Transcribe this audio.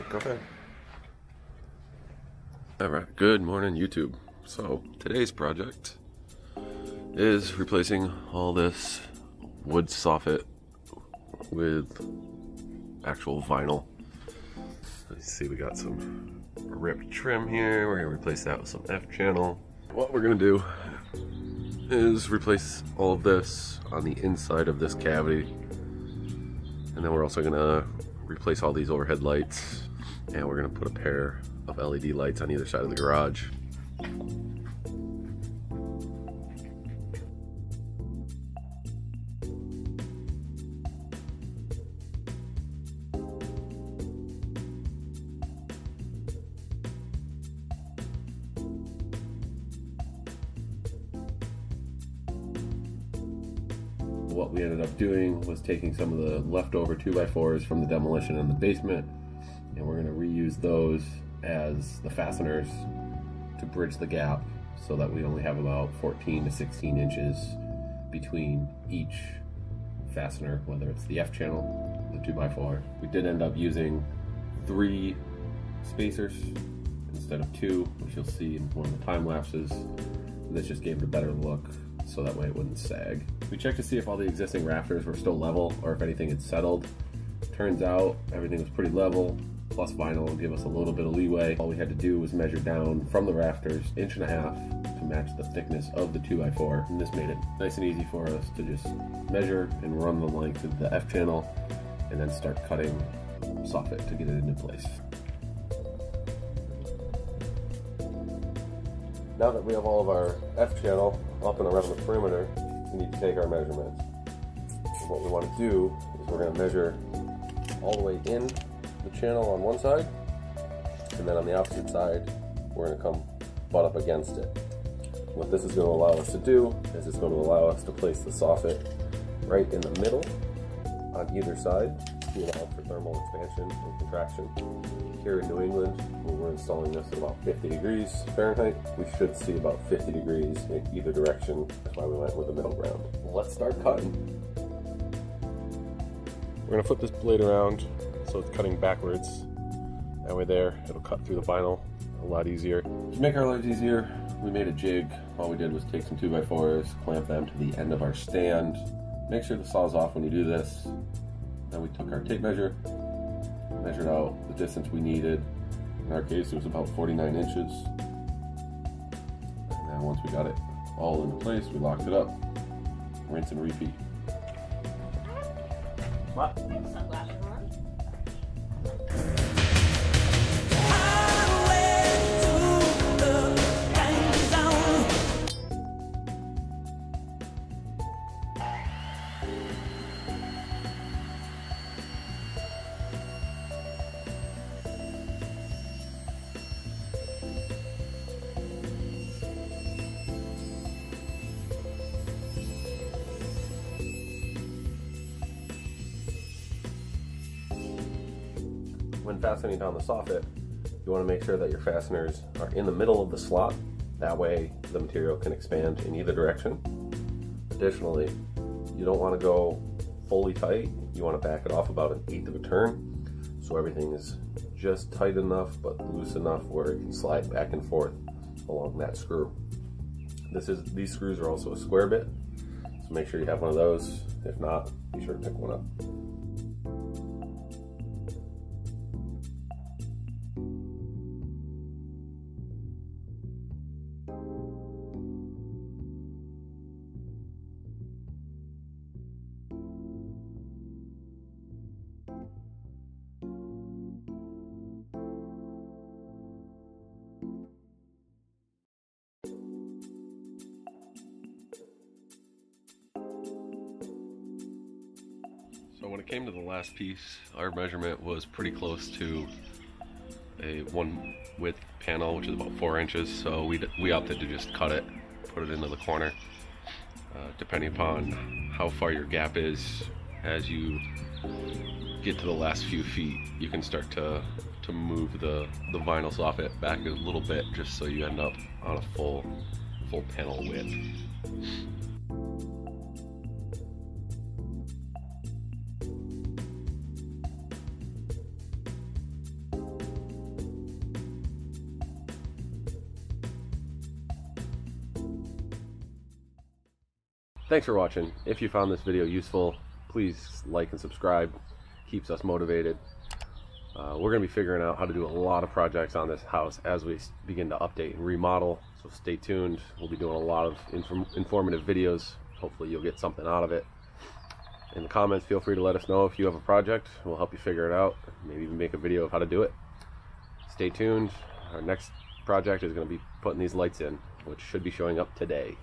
Go ahead. Alright, good morning YouTube. So today's project is replacing all this wood soffit with actual vinyl. Let's see, we got some ripped trim here. We're gonna replace that with some F channel. What we're gonna do is replace all of this on the inside of this cavity, and then we're also gonna replace all these overhead lights, and we're gonna put a pair of LED lights on either side of the garage. What we ended up doing was taking some of the leftover 2x4s from the demolition in the basement, and we're going to reuse those as the fasteners to bridge the gap so that we only have about 14 to 16 inches between each fastener, whether it's the F channel, the 2x4. We did end up using 3 spacers instead of 2, which you'll see in one of the time lapses. This just gave it a better look, so that way it wouldn't sag. We checked to see if all the existing rafters were still level or if anything had settled. Turns out everything was pretty level, plus vinyl will give us a little bit of leeway. All we had to do was measure down from the rafters 1.5 inches to match the thickness of the 2x4, and this made it nice and easy for us to just measure and run the length of the F channel and then start cutting soffit to get it into place. Now that we have all of our F channel up and around the perimeter, we need to take our measurements. And what we want to do is we're going to measure all the way in the channel on one side, and then on the opposite side we're going to come butt up against it. What this is going to allow us to do is it's going to allow us to place the soffit right in the middle on either side to allow for thermal expansion and contraction. Here in New England, when we're installing this at about 50 degrees Fahrenheit, we should see about 50 degrees in either direction. That's why we went with the middle ground. Let's start cutting. We're going to flip this blade around so it's cutting backwards. That way there, it'll cut through the vinyl a lot easier. To make our lives easier, we made a jig. All we did was take some 2x4s, clamp them to the end of our stand. Make sure the saw's off when you do this. Then we took our tape measure, measured out the distance we needed. In our case, it was about 49 inches. And then once we got it all into place, we locked it up. Rinse and repeat. What? When fastening down the soffit, you want to make sure that your fasteners are in the middle of the slot. That way the material can expand in either direction. Additionally, you don't want to go fully tight. You want to back it off about 1/8 of a turn, so everything is just tight enough but loose enough where it can slide back and forth along that screw. These screws are also a square bit, so make sure you have one of those. If not, be sure to pick one up. So when it came to the last piece, our measurement was pretty close to a 1 width panel, which is about 4 inches. So we opted to just cut it, put it into the corner. Depending upon how far your gap is, as you get to the last few feet, you can start to move the vinyl soffit back a little bit, just so you end up on a full panel width. thanks for watching. If you found this video useful, please like and subscribe. Keeps us motivated. We're going to be figuring out how to do a lot of projects on this house as we begin to update and remodel, so stay tuned. We'll be doing a lot of informative videos. Hopefully you'll get something out of it. In the comments, feel free to let us know if you have a project. We'll help you figure it out, maybe even make a video of how to do it. Stay tuned. Our next project is going to be putting these lights in, which should be showing up today.